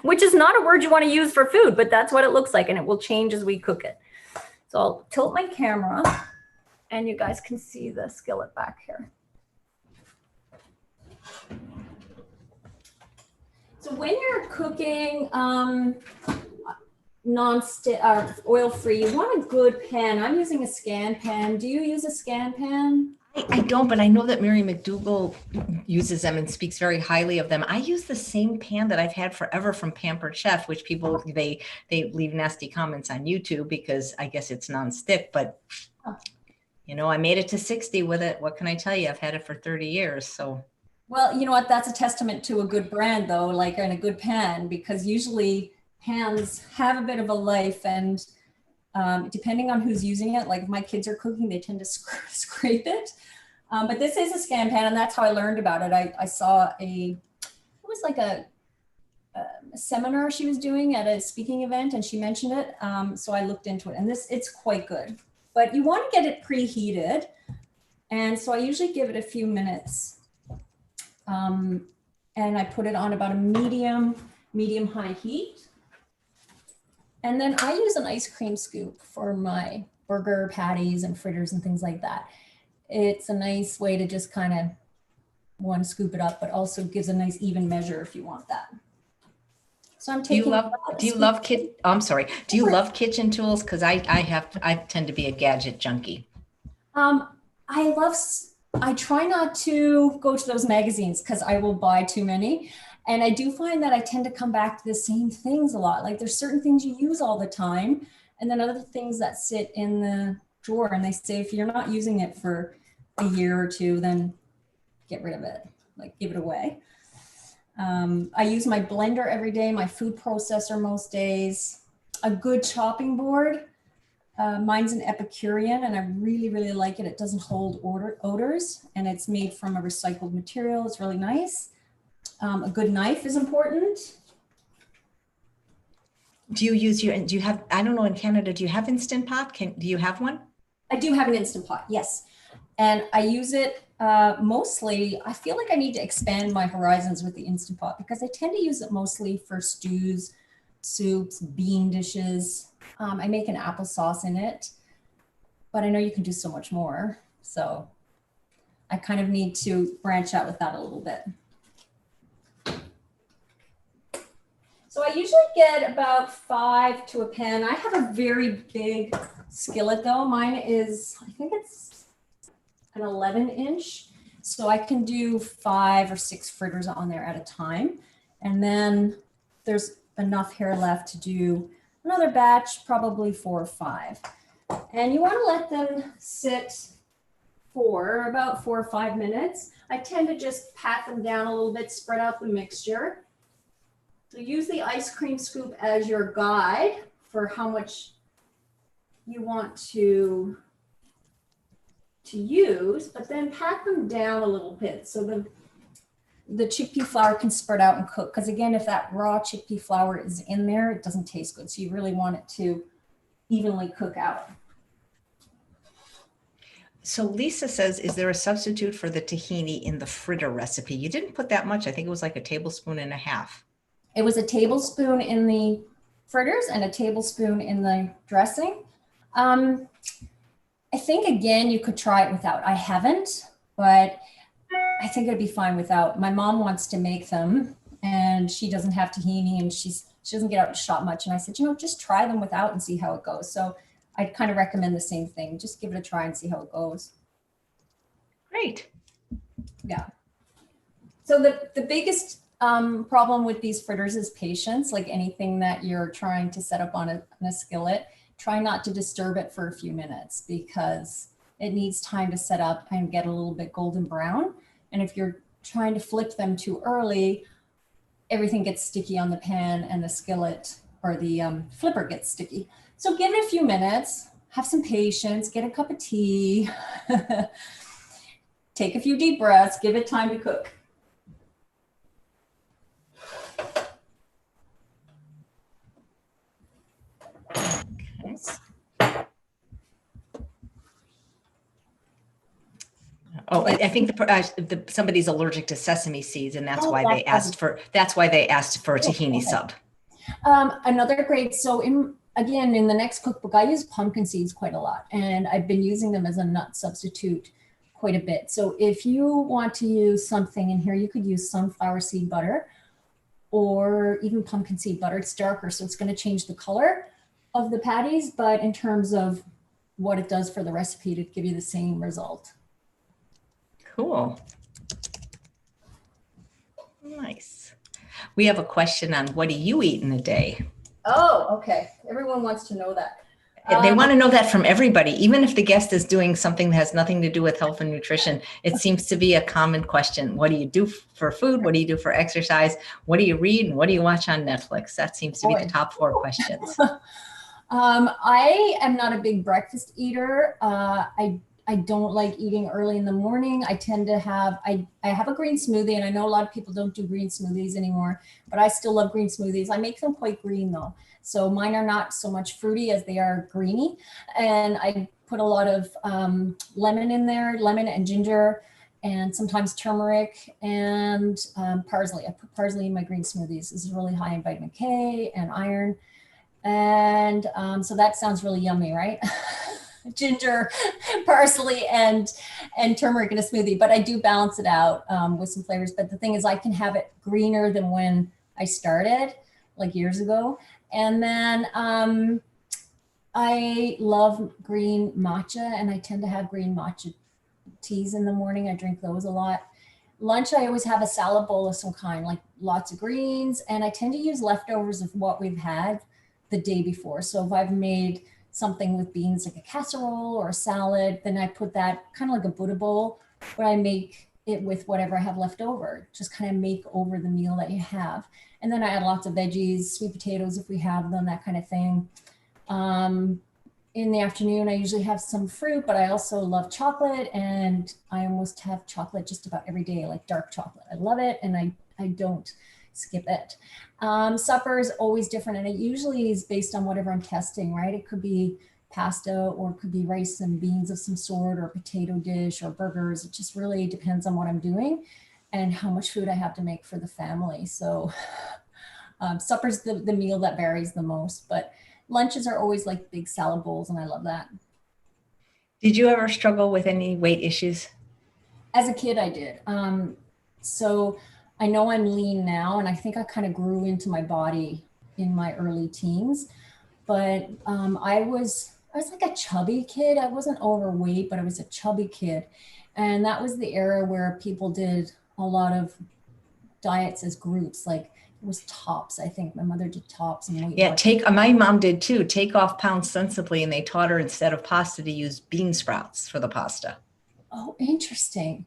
which is not a word you want to use for food, but that's what it looks like, and it will change as we cook it. So I'll tilt my camera and you guys can see the skillet back here. So when you're cooking non-stick or oil-free, you want a good pan. I'm using a Scan pan. Do you use a Scan pan? I don't, but I know that Mary McDougall uses them and speaks very highly of them. I use the same pan that I've had forever from Pampered Chef, which people, they leave nasty comments on YouTube because I guess it's non-stick, but you know, I made it to 60 with it. What can I tell you? I've had it for 30 years, so. Well, you know what? That's a testament to a good brand though, like in a good pan, because usually pans have a bit of a life, and depending on who's using it, like if my kids are cooking, they tend to scrape it. But this is a Scan pan, and that's how I learned about it. I saw it was like a seminar she was doing at a speaking event, and she mentioned it. So I looked into it, and it's quite good. But you want to get it preheated. And so I usually give it a few minutes. And I put it on about a medium-high heat. And then I use an ice cream scoop for my burger patties and fritters and things like that. It's a nice way to just kind of, one, scoop it up, but also gives a nice even measure if you want that. So I'm taking. Do you love kitchen tools? Because I tend to be a gadget junkie. I try not to go to those magazines because I will buy too many. And I do find that I tend to come back to the same things a lot. Like there's certain things you use all the time, and then other things that sit in the drawer. And they say, if you're not using it for a year or two, then get rid of it, like give it away. I use my blender every day, my food processor most days, a good chopping board. Mine's an Epicurean, and I really, really like it. It doesn't hold odors, and it's made from a recycled material. It's really nice. A good knife is important. Do you use do you have, I don't know, in Canada, do you have Instant Pot? Do you have one? I do have an Instant Pot, yes. And I use it mostly, I feel like I need to expand my horizons with the Instant Pot because I tend to use it mostly for stews, soups, bean dishes. I make an applesauce in it, but I know you can do so much more. So I kind of need to branch out with that a little bit. So I usually get about 5 to a pan. I have a very big skillet though. Mine is, I think it's an 11-inch. So I can do 5 or 6 fritters on there at a time. And then there's enough here left to do another batch, probably 4 or 5. And you want to let them sit for about 4 or 5 minutes. I tend to just pat them down a little bit, spread out the mixture. So use the ice cream scoop as your guide for how much you want to use, but then pat them down a little bit so the chickpea flour can spread out and cook. Because again, if that raw chickpea flour is in there, it doesn't taste good. So you really want it to evenly cook out. So Lisa says, is there a substitute for the tahini in the fritter recipe? You didn't put that much. I think it was like a tablespoon and a half. It was a tablespoon in the fritters and a tablespoon in the dressing. I think, again, you could try it without. I haven't, but I think it'd be fine without. My mom wants to make them, and she doesn't have tahini, and she doesn't get out and shop much. And I said, just try them without and see how it goes. So I'd kind of recommend the same thing. Just give it a try and see how it goes. Great. Yeah. So the biggest problem with these fritters is patience. Like anything that you're trying to set up on a skillet, try not to disturb it for a few minutes because it needs time to set up and get a little bit golden brown. And if you're trying to flip them too early, everything gets sticky on the pan and the skillet or the flipper gets sticky. So give it a few minutes, have some patience, get a cup of tea, take a few deep breaths, give it time to cook. Oh, I think somebody's allergic to sesame seeds, and that's why they asked for tahini sub. Another great. So again, in the next cookbook, I use pumpkin seeds quite a lot, and I've been using them as a nut substitute quite a bit. So if you want to use something in here, you could use sunflower seed butter or even pumpkin seed butter. It's darker, so it's going to change the color of the patties, but in terms of what it does for the recipe to give you the same result. Cool. Nice. We have a question on what do you eat in a day? Oh, okay. Everyone wants to know that. They want to know that from everybody, even if the guest is doing something that has nothing to do with health and nutrition. It seems to be a common question. What do you do for food? What do you do for exercise? What do you read? And what do you watch on Netflix? That seems to be the top 4 questions. I am not a big breakfast eater. I don't like eating early in the morning. I tend to have, I have a green smoothie, and I know a lot of people don't do green smoothies anymore, but I still love green smoothies. I make them quite green though. So mine are not so much fruity as they are greeny. And I put a lot of lemon in there, lemon and ginger, and sometimes turmeric and parsley. I put parsley in my green smoothies. This is really high in vitamin K and iron. And so that sounds really yummy, right? Ginger, parsley, and turmeric in a smoothie, but I do balance it out with some flavors. But the thing is, I can have it greener than when I started, like years ago. And then I love green matcha, and I tend to have green matcha teas in the morning. I drink those a lot. Lunch, I always have a salad bowl of some kind, like lots of greens, and I tend to use leftovers of what we've had the day before. So if I've made something with beans, like a casserole or a salad, then I put that kind of like a Buddha bowl, where I make it with whatever I have left over. Just kind of make over the meal that you have. And then I add lots of veggies, sweet potatoes if we have them, that kind of thing. In the afternoon, I usually have some fruit, but I also love chocolate, and I almost have chocolate just about every day, like dark chocolate. I love it, and I don't skip it. Supper is always different, and it usually is based on whatever I'm testing, right? It could be pasta, or it could be rice and beans of some sort, or a potato dish, or burgers. It just really depends on what I'm doing and how much food I have to make for the family. So supper's the meal that varies the most, but lunches are always like big salad bowls, and I love that. Did you ever struggle with any weight issues? As a kid, I did. So I know I'm lean now, and I think I kind of grew into my body in my early teens. But I was like a chubby kid. I wasn't overweight, but I was a chubby kid. And that was the era where people did a lot of diets as groups. Like it was tops. I think my mother did tops and weight Yeah, loss. my mom did too. Take off pounds sensibly, and they taught her instead of pasta to use bean sprouts for the pasta. Oh, interesting.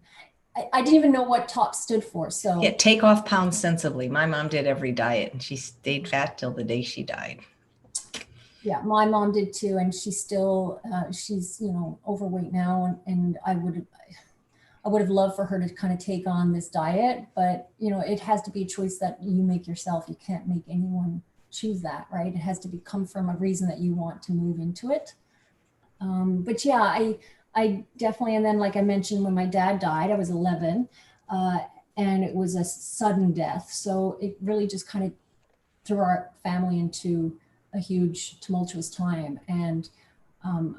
I didn't even know what top stood for. So Yeah, take off pounds sensibly. My mom did every diet, and she stayed fat till the day she died. yeah, my mom did too, and she's still she's overweight now, and I would have loved for her to kind of take on this diet, but it has to be a choice that you make yourself. You can't make anyone choose that, right? It has to come from a reason that you want to move into it. But yeah, I definitely, and then like I mentioned, when my dad died, I was 11, and it was a sudden death. So it really just kind of threw our family into a huge tumultuous time. And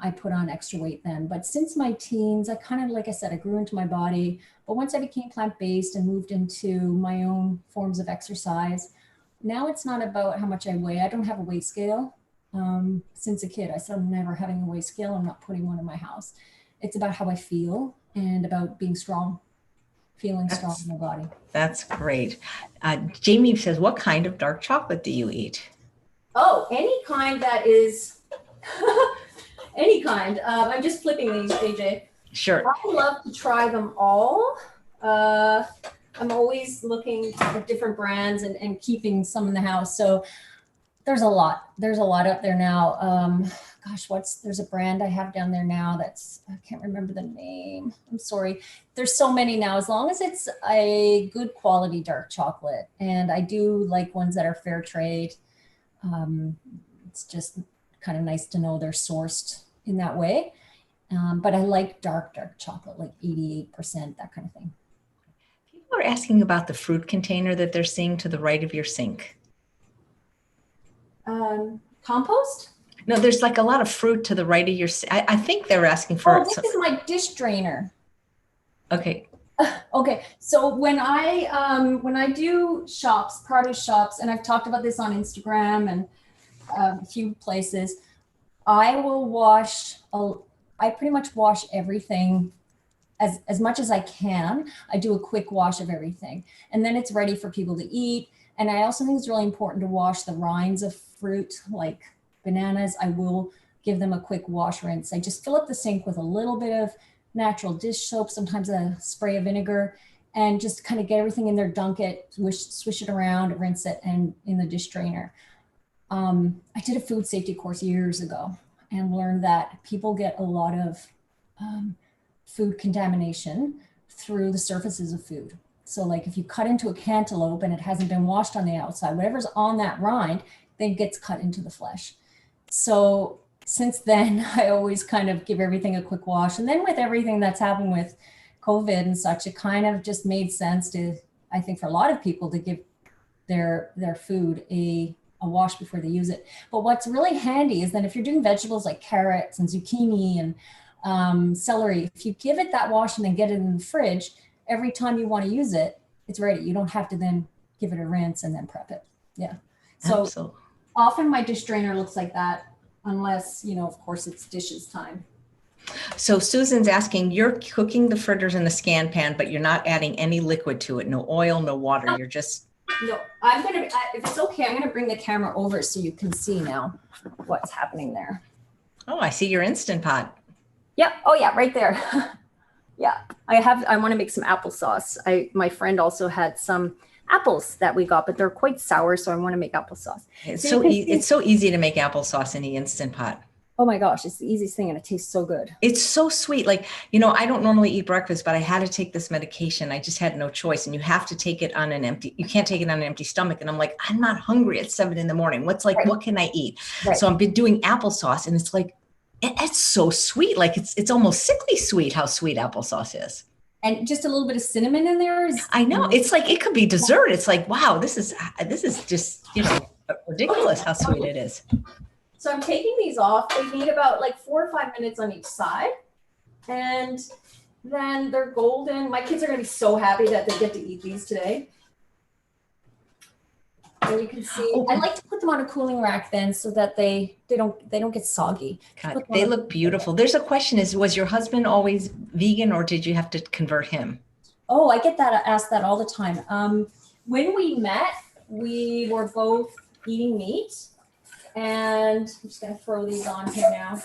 I put on extra weight then. But since my teens, I kind of, like I said, I grew into my body. But once I became plant-based and moved into my own forms of exercise, now it's not about how much I weigh. I don't have a weight scale. Since a kid, I said I'm never having a weight scale. I'm not putting one in my house. It's about how I feel and about being strong, feeling strong in my body. That's great. Jamie says, what kind of dark chocolate do you eat? Oh, any kind that is, any kind. I'm just flipping these, AJ. Sure. I love to try them all. I'm always looking at different brands and keeping some in the house. So there's a lot up there now. There's a brand I have down there now I can't remember the name. I'm sorry. There's so many now, as long as it's a good quality dark chocolate. And I do like ones that are fair trade. It's just kind of nice to know they're sourced in that way. But I like dark chocolate, like 88%, that kind of thing. People are asking about the fruit container that they're seeing to the right of your sink. Compost? No, there's like a lot of fruit to the right of your sink. I think they're asking for. Oh, this is my dish drainer. Okay. Okay, so when I do shops, produce shops, and I've talked about this on Instagram and a few places, I pretty much wash everything as much as I can. I do a quick wash of everything, and then it's ready for people to eat. And I also think it's really important to wash the rinds of fruit, like bananas. I will give them a quick wash, rinse. I just fill up the sink with a little bit of natural dish soap, sometimes a spray of vinegar, and just kind of get everything in there, dunk it, swish it around, rinse it, and in the dish drainer. I did a food safety course years ago and learned that people get a lot of food contamination through the surfaces of food. So like if you cut into a cantaloupe and it hasn't been washed on the outside, whatever's on that rind then gets cut into the flesh. So since then, I always kind of give everything a quick wash. And then with everything that's happened with COVID and such, it kind of just made sense to, I think for a lot of people, to give their food a wash before they use it. But what's really handy is that if you're doing vegetables like carrots and zucchini and celery, if you give it that wash and then get it in the fridge, every time you want to use it, it's ready. You don't have to then give it a rinse and then prep it. Yeah. So Absolutely. Often my dish drainer looks like that, unless, of course it's dishes time. So Susan's asking, you're cooking the fritters in the scan pan, but you're not adding any liquid to it, no oil, no water. You're just. No, if it's okay, I'm going to bring the camera over so you can see now what's happening there. Oh, I see your Instant Pot. Yeah. Oh yeah, right there. Yeah. I want to make some applesauce. My friend also had some apples that we got, but they're quite sour. So I want to make applesauce. It's so easy to make applesauce in the Instant Pot. Oh my gosh, it's the easiest thing and it tastes so good. It's so sweet. Like, I don't normally eat breakfast, but I had to take this medication. I just had no choice. And you have to take it on you can't take it on an empty stomach. And I'm like, I'm not hungry at 7 a.m. What can I eat? Right. So I've been doing applesauce, and it's like, it's so sweet. Like it's almost sickly sweet how sweet applesauce is. And just a little bit of cinnamon in there. I know. It's like, it could be dessert. It's like, wow, this is just, ridiculous how sweet it is. So I'm taking these off. They need about like 4 or 5 minutes on each side. And then they're golden. My kids are going to be so happy that they get to eat these today. And you can see, I like to put them on a cooling rack then so that they don't get soggy. God, they look beautiful. There's a question was your husband always vegan, or did you have to convert him? Oh, I get asked that all the time. When we met, we were both eating meat. And I'm just going to throw these on here now.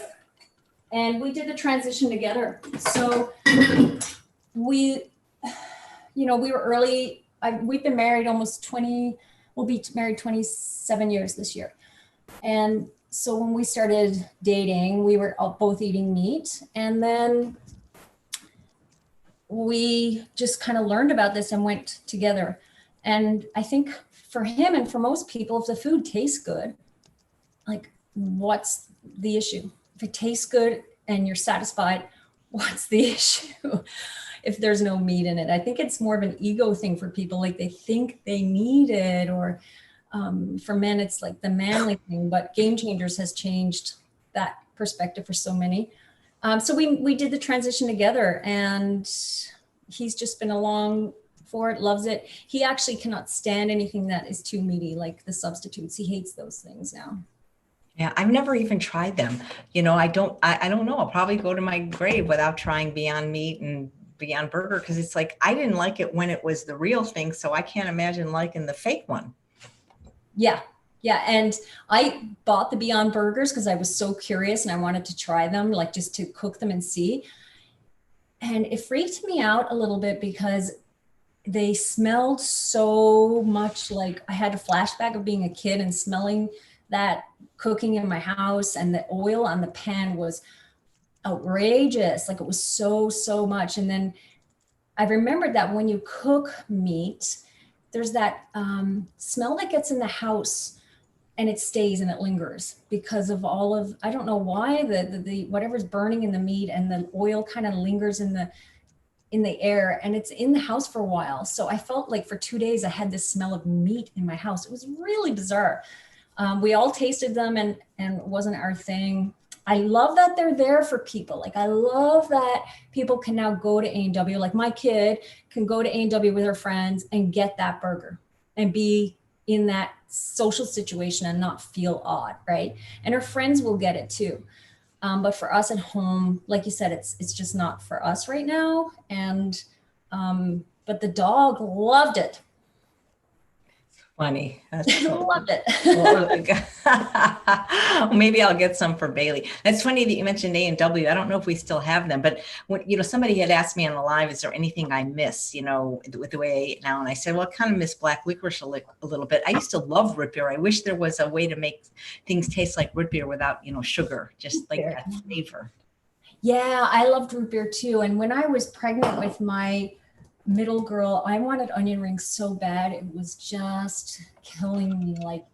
And we did the transition together. So we were early. We've been married almost 20, we'll be married 27 years this year. And so when we started dating, we were both eating meat. And then we just kind of learned about this and went together. And I think for him and for most people, if the food tastes good, like, what's the issue? If it tastes good and you're satisfied, what's the issue? If there's no meat in it, I think it's more of an ego thing for people. Like, they think they need it, or for men, it's like the manly thing. But Game Changers has changed that perspective for so many. So we did the transition together, and he's just been along for it, loves it. He actually cannot stand anything that is too meaty, like the substitutes. He hates those things now. Yeah, I've never even tried them. I don't know. I'll probably go to my grave without trying Beyond Meat and Beyond Burger, because it's like, I didn't like it when it was the real thing, so I can't imagine liking the fake one. Yeah. And I bought the Beyond Burgers because I was so curious and I wanted to try them, like just to cook them and see. And it freaked me out a little bit because they smelled so much like, I had a flashback of being a kid and smelling that cooking in my house, and the oil on the pan was outrageous. Like, it was so much. And then I remembered that when you cook meat, there's that smell that gets in the house, and it stays and it lingers because of all of, I don't know why, the whatever's burning in the meat, and the oil kind of lingers in the air, and it's in the house for a while. So I felt like for 2 days I had this smell of meat in my house. It was really bizarre. We all tasted them, and it wasn't our thing. I love that they're there for people. Like, I love that people can now go to A&W. Like, my kid can go to A&W with her friends and get that burger and be in that social situation and not feel odd, right? And her friends will get it too. But for us at home, like you said, it's just not for us right now. And but the dog loved it. Funny. That's so loved it. Maybe I'll get some for Bailey. That's funny that you mentioned A&W. I don't know if we still have them, but when, somebody had asked me on the live, is there anything I miss, with the way I eat now? And I said, well, I kind of miss black licorice a little bit. I used to love root beer. I wish there was a way to make things taste like root beer without, sugar, just like that flavor. Yeah, I loved root beer too. And when I was pregnant with my middle girl, I wanted onion rings so bad. It was just killing me. Like,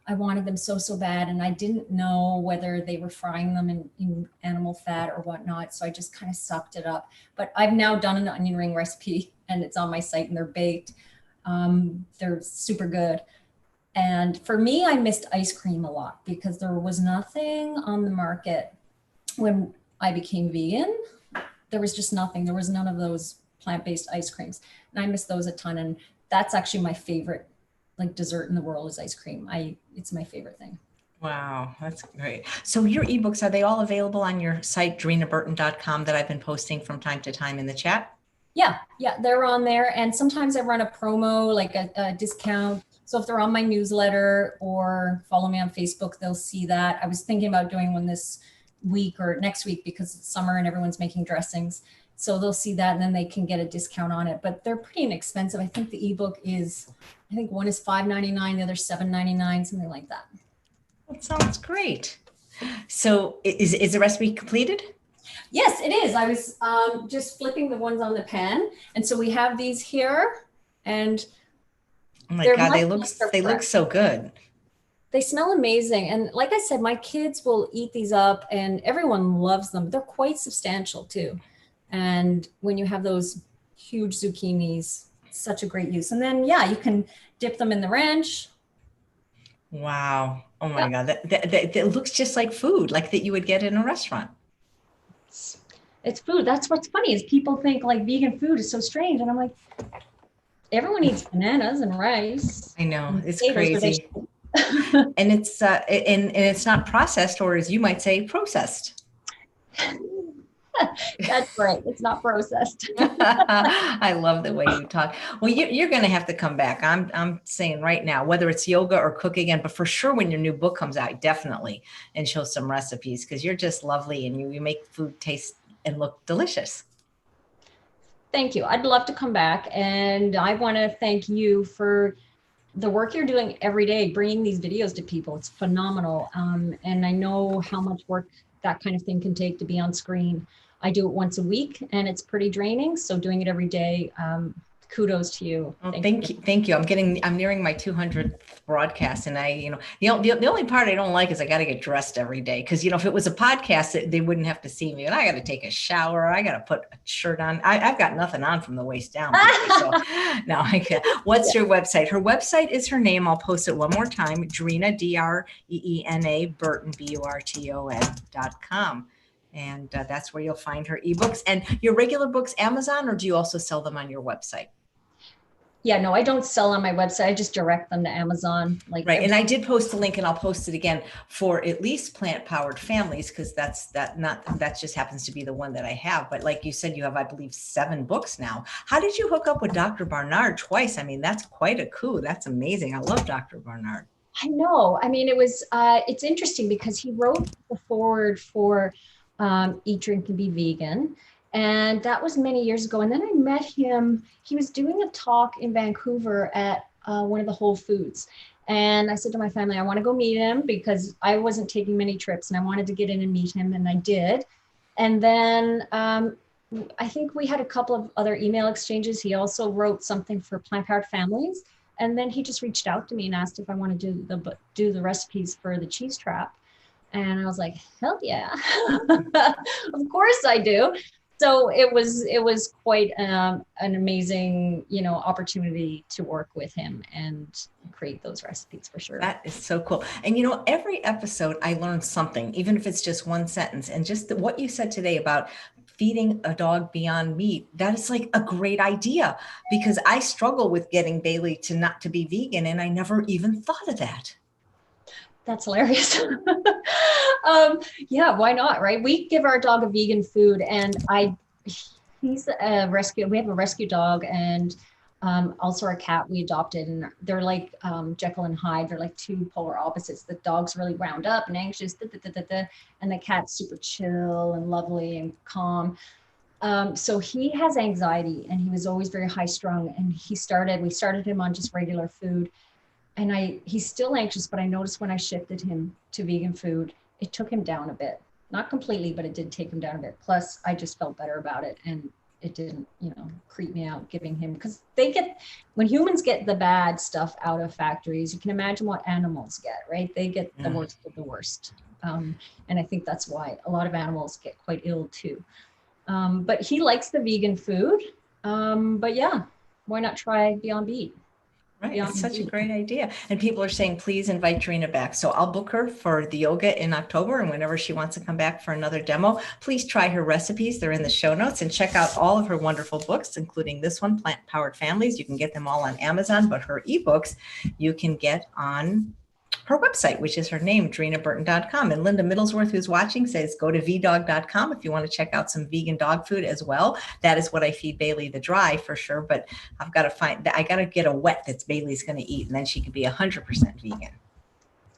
I wanted them so bad, and I didn't know whether they were frying them in animal fat or whatnot. So I just kind of sucked it up. But I've now done an onion ring recipe, and it's on my site, and they're baked. They're super good. And for me, I missed ice cream a lot because there was nothing on the market when I became vegan. There was just nothing. There was none of those plant-based ice creams, and I miss those a ton. And that's actually my favorite, like, dessert in the world is ice cream. It's my favorite thing. Wow, that's great. So your ebooks, are they all available on your site, dreenaburton.com, that I've been posting from time to time in the chat? Yeah, they're on there. And sometimes I run a promo, like a discount. So if they're on my newsletter or follow me on Facebook, they'll see that. I was thinking about doing one this week or next week because it's summer and everyone's making dressings. So they'll see that, and then they can get a discount on it. But they're pretty inexpensive. I think the ebook I think one is $5.99, the other $7.99, something like that. That sounds great. So is the recipe completed? Yes, it is. I was just flipping the ones on the pan. And so we have these here, and Oh my they're God, much they look fresh. so good. They smell amazing. And like I said, my kids will eat these up and everyone loves them. They're quite substantial too. And when you have those huge zucchinis, such a great use. And then, yeah, you can dip them in the ranch. Wow. Oh my Yeah. God, that looks just like food, like that you would get in a restaurant. It's food. That's what's funny is people think like vegan food is so strange. And I'm like, everyone eats bananas and rice I know, and it's potatoes or crazy. And it's not processed, or as you might say, processed. That's right. It's not processed. I love the way you talk. Well, you're going to have to come back. I'm saying right now, whether it's yoga or cooking, and but for sure when your new book comes out, definitely, and show some recipes because you're just lovely and you make food taste and look delicious. Thank you. I'd love to come back. And I want to thank you for the work you're doing every day, bringing these videos to people. It's phenomenal. And I know how much work that kind of thing can take to be on screen. I do it once a week and it's pretty draining. So doing it every day, kudos to you. Oh, thank you. Thank you. I'm nearing my 200th broadcast. And the only part I don't like is I got to get dressed every day. Cause if it was a podcast, they wouldn't have to see me and I got to take a shower. I got to put a shirt on. I've got nothing on from the waist down. So no, I can't. What's your website? Her website is her name. I'll post it one more time. Dreena, Dreena, Burton, Burton.com. And that's where you'll find her ebooks and your regular books, Amazon, or do you also sell them on your website? Yeah, no, I don't sell on my website. I just direct them to Amazon. Right. And I did post a link and I'll post it again for at least plant powered families, because that just happens to be the one that I have. But like you said, you have, I believe, 7 books now. How did you hook up with Dr. Barnard twice? I mean, that's quite a coup. That's amazing. I love Dr. Barnard. I know. I mean, it's interesting because he wrote the foreword for Eat, Drink, and Be Vegan. And that was many years ago. And then I met him. He was doing a talk in Vancouver at one of the Whole Foods. And I said to my family, I want to go meet him because I wasn't taking many trips and I wanted to get in and meet him. And I did. And then I think we had a couple of other email exchanges. He also wrote something for Plant Powered Families. And then he just reached out to me and asked if I want to do the recipes for the cheese trap. And I was like, hell yeah, of course I do. So it was quite an amazing, opportunity to work with him and create those recipes for sure. That is so cool. And every episode I learned something, even if it's just one sentence. And just what you said today about feeding a dog Beyond Meat, that is like a great idea because I struggle with getting Bailey to be vegan and I never even thought of that. That's hilarious. Yeah, why not, right? We give our dog a vegan food and he's a rescue. We have a rescue dog and also our cat we adopted, and they're like Jekyll and Hyde. They're like 2 polar opposites. The dog's really wound up and anxious, and the cat's super chill and lovely and calm. So he has anxiety and he was always very high strung, and we started him on just regular food. And he's still anxious, but I noticed when I shifted him to vegan food, it took him down a bit. Not completely, but it did take him down a bit. Plus, I just felt better about it. And it didn't, creep me out giving him, because when humans get the bad stuff out of factories, you can imagine what animals get, right? They get the worst of the worst. And I think that's why a lot of animals get quite ill too. But he likes the vegan food. But yeah, why not try Beyond Meat? Right. It's such a great idea. And people are saying, please invite Dreena back. So I'll book her for the yoga in October. And whenever she wants to come back for another demo, please try her recipes. They're in the show notes, and check out all of her wonderful books, including this one, Plant Powered Families. You can get them all on Amazon, but her ebooks you can get on her website, which is her name, DreenaBurton.com. And Linda Middlesworth, who's watching, says go to vdog.com if you want to check out some vegan dog food as well. That is what I feed Bailey, the dry for sure. But I got to get a wet that's Bailey's going to eat, and then she could be 100% vegan.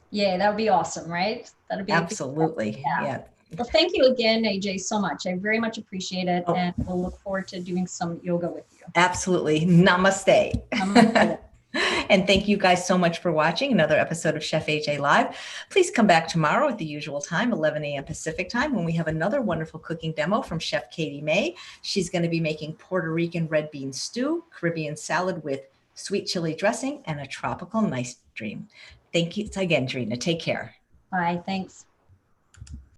Yeah, that would be awesome, right? That'd be absolutely. Yeah. Well, thank you again, AJ, so much. I very much appreciate it. And we'll look forward to doing some yoga with you. Absolutely. Namaste. Namaste. And thank you guys so much for watching another episode of Chef AJ Live. Please come back tomorrow at the usual time, 11 a.m. Pacific time, when we have another wonderful cooking demo from Chef Katie May. She's going to be making Puerto Rican red bean stew, Caribbean salad with sweet chili dressing, and a tropical nice dream. Thank you again, Dreena. Take care. Bye. Thanks.